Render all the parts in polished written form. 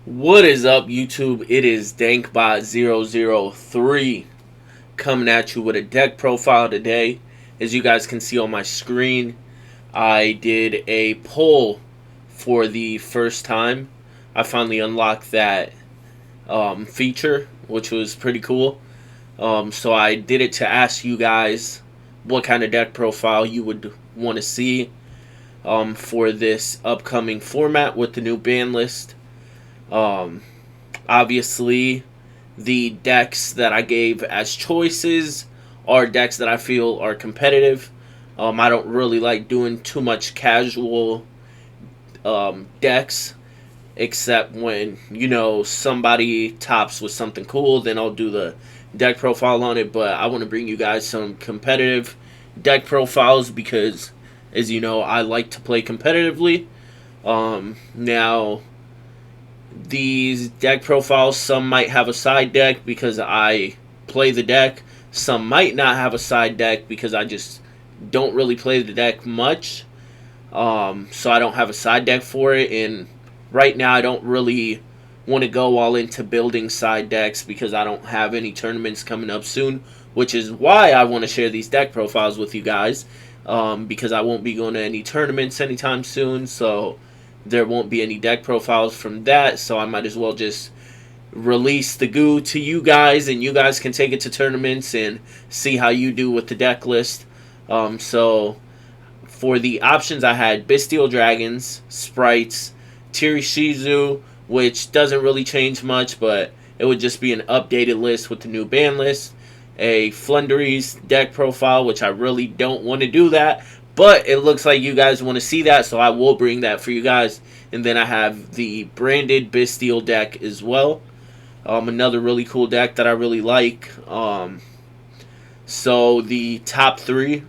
What is up, YouTube? It is DankBot003 coming at you with a deck profile today. As you guys can see on my screen, I did a poll for the first time. I finally unlocked that feature, which was pretty cool. So I did it to ask you guys what kind of deck profile you would want to see for this upcoming format with the new ban list. Um, Obviously, the decks that I gave as choices are decks that I feel are competitive. I don't really like doing too much casual decks, except when, somebody tops with something cool, then I'll do the deck profile on it. But I want to bring you guys some competitive deck profiles because, as you know, I like to play competitively. Now, these deck profiles, some might have a side deck because I play the deck. Some might not have a side deck because I just don't really play the deck much. So I don't have a side deck for it. And right now I don't really want to go all into building side decks because I don't have any tournaments coming up soon. Which is why I want to share these deck profiles with you guys. Because I won't be going to any tournaments anytime soon. So there won't be any deck profiles from that, so I might as well just release the goo to you guys, and you guys can take it to tournaments and see how you do with the deck list. So for the options, I had Bestial Dragons, Sprights, Tirishizu, which doesn't really change much, but it would just be an updated list with the new ban list. A Flunderies deck profile, which I really don't want to do that, but it looks like you guys want to see that, so I will bring that for you guys. And then I have the branded Bestial deck as well. Another really cool deck that I really like. So the top three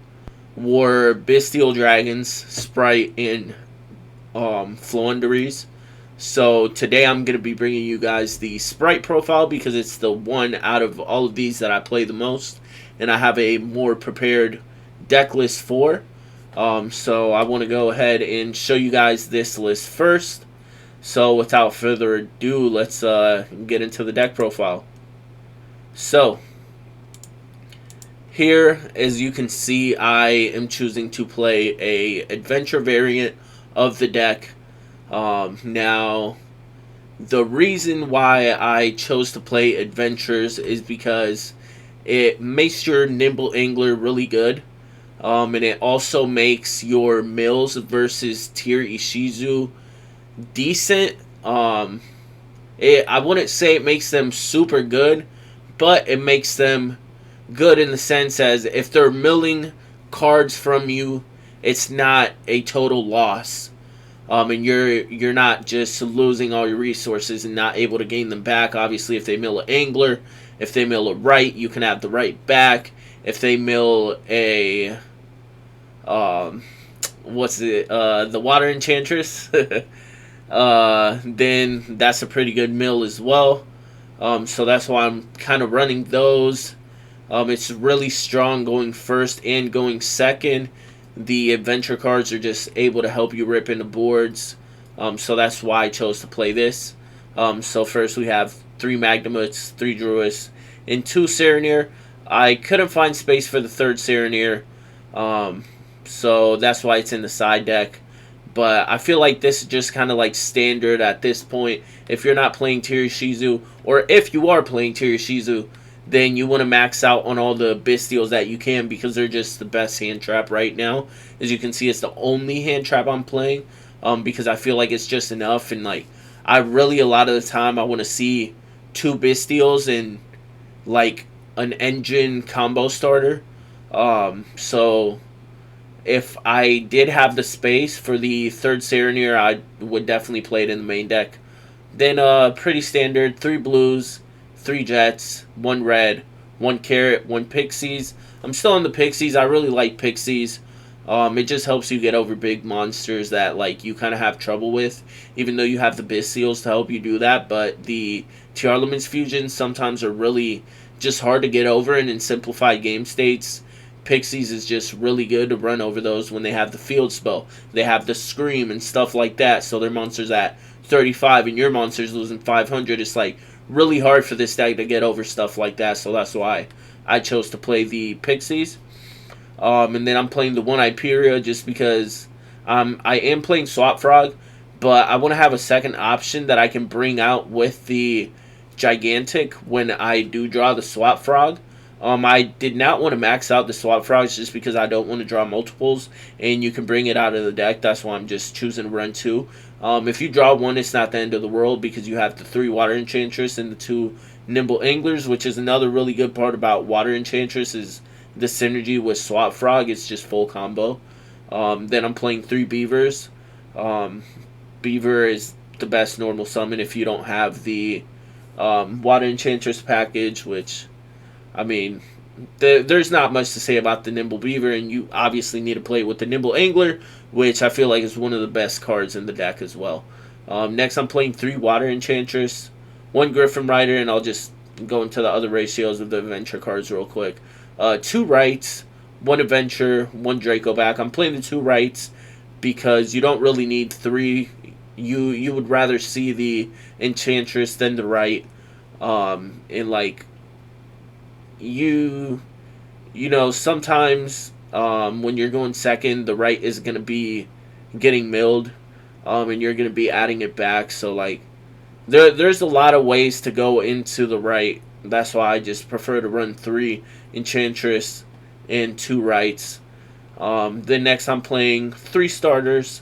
were Bestial Dragons, Spright, and Flunderies. So today I'm going to be bringing you guys the Spright profile because it's the one out of all of these that I play the most. And I have a more prepared deck list for. So I want to go ahead and show you guys this list first. So without further ado, let's get into the deck profile. So here, as you can see, I am choosing to play a adventure variant of the deck. Now, the reason why I chose to play adventures is because it makes your nimble angler really good. And it also makes your mills versus Tier Ishizu decent. I wouldn't say it makes them super good, but it makes them good in the sense as if they're milling cards from you, it's not a total loss. And you're not just losing all your resources and not able to gain them back. Obviously, if they mill an angler, if they mill a right, you can have the right back. If they mill a the water enchantress, then that's a pretty good mill as well. So that's why I'm kind of running those. It's really strong going first and going second. The adventure cards are just able to help you rip into boards. So that's why I chose to play this. So first we have 3 Magnamuts, 3 Druids, and 2 Serenir. I couldn't find space for the 3rd Serenir. So that's why it's in the side deck. But I feel like this is just kind of like standard at this point. If you're not playing Tirishizu, or if you are playing Tirishizu, then you want to max out on all the Bestials that you can because they're just the best hand trap right now. As you can see, it's the only hand trap I'm playing because I feel like it's just enough. And like, I really, a lot of the time, I want to see 2 Bestials and like an engine combo starter. So if I did have the space for the 3rd Serenir, I would definitely play it in the main deck. Then pretty standard, 3 blues, 3 jets, 1 red, 1 carrot, 1 pixies. I'm still on the pixies. I really like pixies. It just helps you get over big monsters that like you kind of have trouble with, even though you have the Bestials to help you do that. But the Tiarlaman's fusions sometimes are really just hard to get over, and in simplified game states, Pixies is just really good to run over those when they have the field spell. They have the scream and stuff like that, so they're monsters that 35 and your monster's losing 500, it's like really hard for this deck to get over stuff like that. So that's why I chose to play the Pixies. And then I'm playing the One Hyperia just because I am playing Swap Frog, but I want to have a second option that I can bring out with the Gigantic when I do draw the Swap Frog. I did not want to max out the Swap Frogs just because I don't want to draw multiples, and you can bring it out of the deck. That's why I'm just choosing to run 2. If you draw 1, it's not the end of the world because you have the 3 Water Enchantress and the 2 Nimble Anglers, which is another really good part about Water Enchantress is the synergy with Swap Frog. It's just full combo. Then I'm playing 3 Beavers. Beaver is the best normal summon if you don't have the Water Enchantress package, which, I mean, there's not much to say about the Nimble Beaver, and you obviously need to play it with the Nimble Angler, which I feel like is one of the best cards in the deck as well. Next, I'm playing 3 Water Enchantress, 1 Griffin Rider, and I'll just go into the other ratios of the adventure cards real quick. 2 Wrights, 1 Adventure, 1 Draco back. I'm playing the 2 Wrights because you don't really need 3. You would rather see the Enchantress than the Wright. And like you know, sometimes when you're going second, the Wright is going to be getting milled, and you're going to be adding it back. So like there's a lot of ways to go into the Wright. That's why I just prefer to run 3 Enchantress and 2 Wrights. Then next I'm playing 3 starters,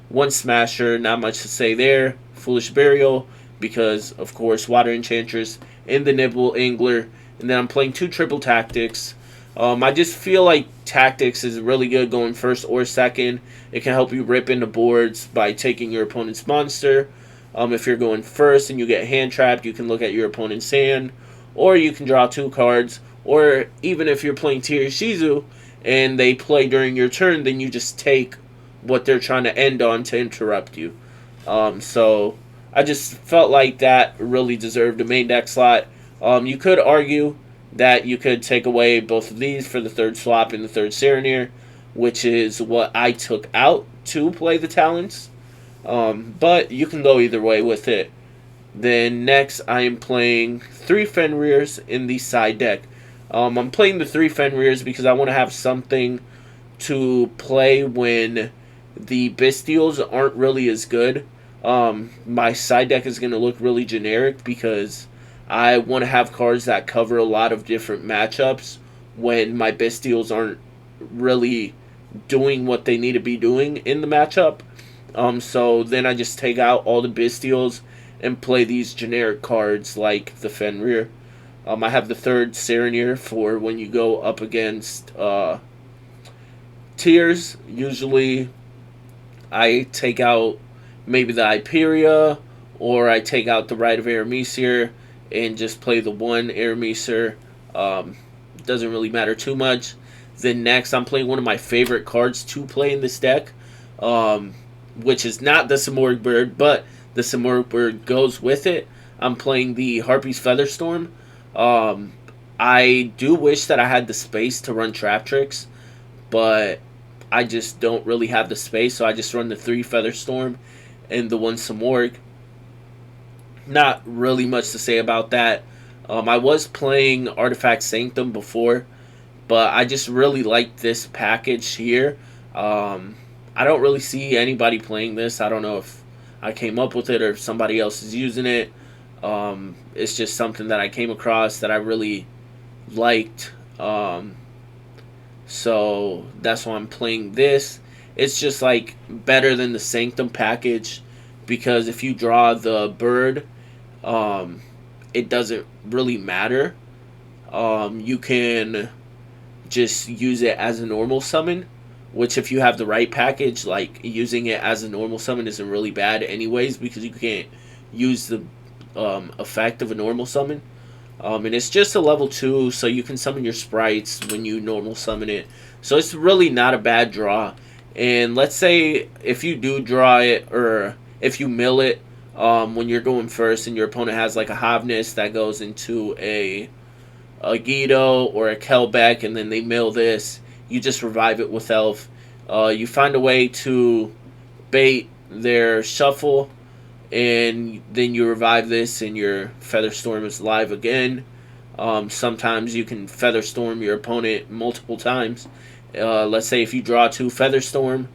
1 Smasher, not much to say there. Foolish Burial, because of course Water Enchantress and the Nibble Angler. And then I'm playing 2 Triple Tactics. I just feel like Tactics is really good going first or second. It can help you rip into boards by taking your opponent's monster. If you're going first and you get hand trapped, you can look at your opponent's hand, or you can draw 2 cards. Or even if you're playing Tier Shizu and they play during your turn, then you just take what they're trying to end on to interrupt you. So I just felt like that really deserved a main deck slot. You could argue that you could take away both of these for the 3rd swap and the 3rd Serenir, which is what I took out to play the talents. But you can go either way with it. Then next I am playing 3 Fenrirs in the side deck. I'm playing the 3 Fenrirs because I want to have something to play when the Bestials aren't really as good. My side deck is going to look really generic because I want to have cards that cover a lot of different matchups when my Bestials aren't really doing what they need to be doing in the matchup. So then I just take out all the Bestials and play these generic cards like the Fenrir. I have the 3rd Serenir for when you go up against tiers. Usually I take out maybe the Hyperia, or I take out the Rite of Aramesir and just play the 1 Aramesir. Doesn't really matter too much. Then next I'm playing one of my favorite cards to play in this deck, which is not the Samorg Bird, but the Samorg Bird goes with it. I'm playing the Harpy's Featherstorm. I do wish that I had the space to run Trap Tricks, but I just don't really have the space, so I just run the 3 Featherstorm and the 1 Samorg. Not really much to say about that. I was playing Artifact Sanctum before, but I just really like this package here. I don't really see anybody playing this. I don't know if I came up with it or if somebody else is using it. It's just something that I came across that I really liked. So that's why I'm playing this. It's just like better than the Sanctum package because if you draw the bird, it doesn't really matter. You can just use it as a normal summon, which if you have the right package, like using it as a normal summon isn't really bad anyways because you can't use the effect of a normal summon. And it's just a level 2, so you can summon your Sprights when you normal summon it. So it's really not a bad draw. And let's say if you do draw it, or if you mill it when you're going first and your opponent has like a Havnis that goes into a Guido or a Kelbeck, and then they mill this, you just revive it with Elf. You find a way to bait their shuffle, and then you revive this, and your Featherstorm is live again. Sometimes you can Featherstorm your opponent multiple times. Let's say if you draw 2 Featherstorm,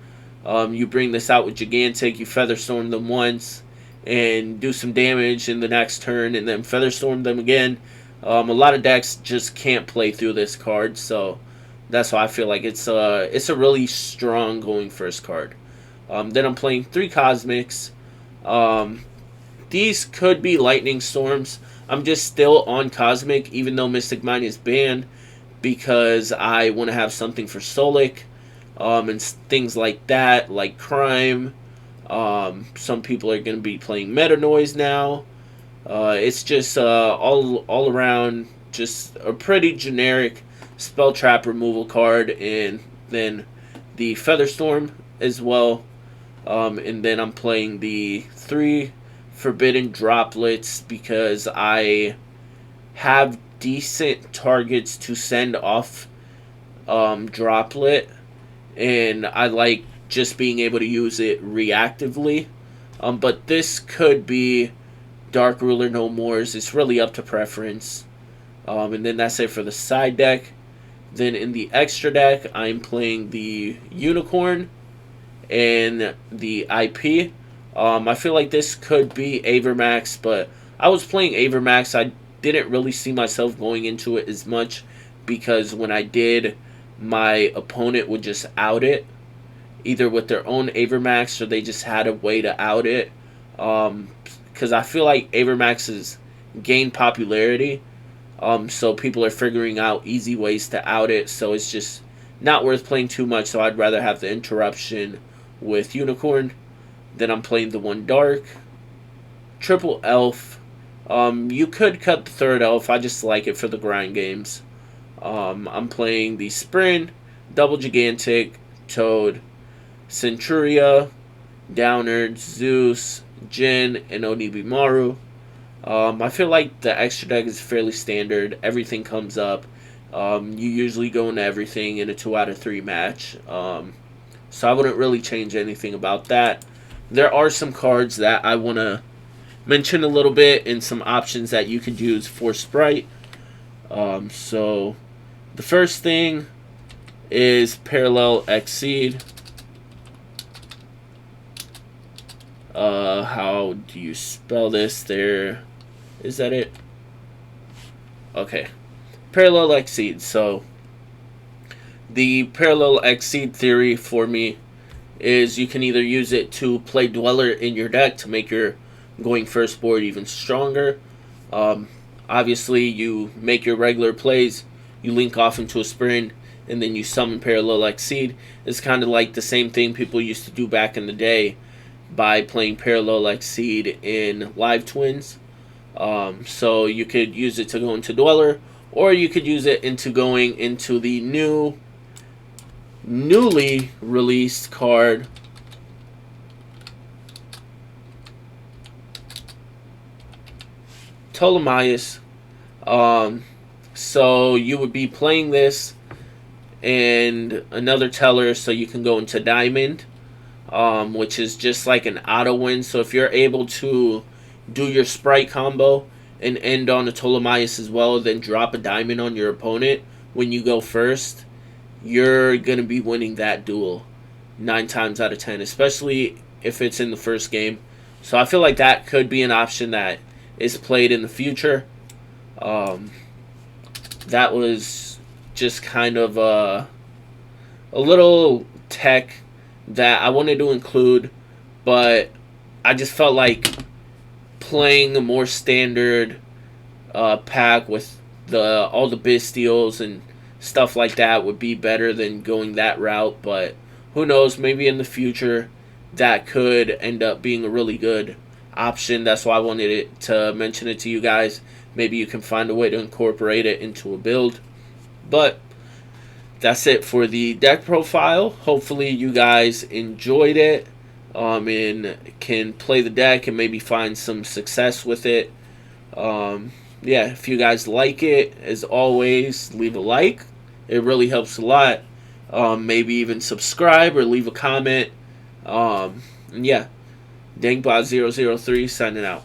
you bring this out with Gigantic, you Featherstorm them once, and do some damage in the next turn, and then Featherstorm them again. A lot of decks just can't play through this card, so that's why I feel like it's a really strong going first card. Then I'm playing 3 Cosmics. These could be Lightning Storms. I'm just still on Cosmic, even though Mystic Mine is banned, because I want to have something for Solic, and things like that, like Crime. Some people are going to be playing Meta Noise now. It's just all around just a pretty generic spell trap removal card, and then the Featherstorm as well. And then I'm playing the 3 Forbidden Droplets because I have decent targets to send off Droplet, and I like just being able to use it reactively. But this could be Dark Ruler No Mores. It's really up to preference. And then that's it for the side deck. Then in the extra deck, I'm playing the Unicorn and the IP. I feel like this could be Avermax, but I was playing Avermax. I didn't really see myself going into it as much because when I did, my opponent would just out it, either with their own Avermax or they just had a way to out it. Because I feel like Avermax has gained popularity, so people are figuring out easy ways to out it, so it's just not worth playing too much, so I'd rather have the interruption with Unicorn. Then I'm playing the 1 Dark. Triple Elf. You could cut the 3rd Elf, I just like it for the grind games. I'm playing the Sprint, Double Gigantic, Toad, Centuria, Downard, Zeus, Jin, and Onibimaru. I feel like the extra deck is fairly standard. Everything comes up. You usually go into everything in a 2 out of 3 match. So I wouldn't really change anything about that. There are some cards that I want to mention a little bit and some options that you could use for Spright. So the first thing is Parallel Exceed. How do you spell this there? Is that it? Okay. Parallel Exceed. So the Parallel Exceed theory for me is you can either use it to play Dweller in your deck to make your going first board even stronger. Obviously, you make your regular plays, you link off into a Sprint, and then you summon Parallel Exceed. It's kind of like the same thing people used to do back in the day by playing Parallel Exceed in Live Twins. So you could use it to go into Dweller, or you could use it into going into the newly released card Ptolemaeus. So you would be playing this and another teller, so you can go into Diamond, which is just like an auto win. So if you're able to do your Spright combo and end on a Ptolemaeus as well, then drop a Diamond on your opponent when you go first, you're going to be winning that duel 9 times out of 10, especially if it's in the first game. So I feel like that could be an option that is played in the future. That was just kind of a little tech that I wanted to include, but I just felt like playing a more standard pack with all the Bestials and stuff like that would be better than going that route. But who knows, maybe in the future that could end up being a really good option. That's why I wanted to mention it to you guys. Maybe you can find a way to incorporate it into a build. But that's it for the deck profile. Hopefully you guys enjoyed it and can play the deck and maybe find some success with it. Yeah, if you guys like it, as always, leave a like. It really helps a lot. Maybe even subscribe or leave a comment. And yeah, Dangbot003 signing out.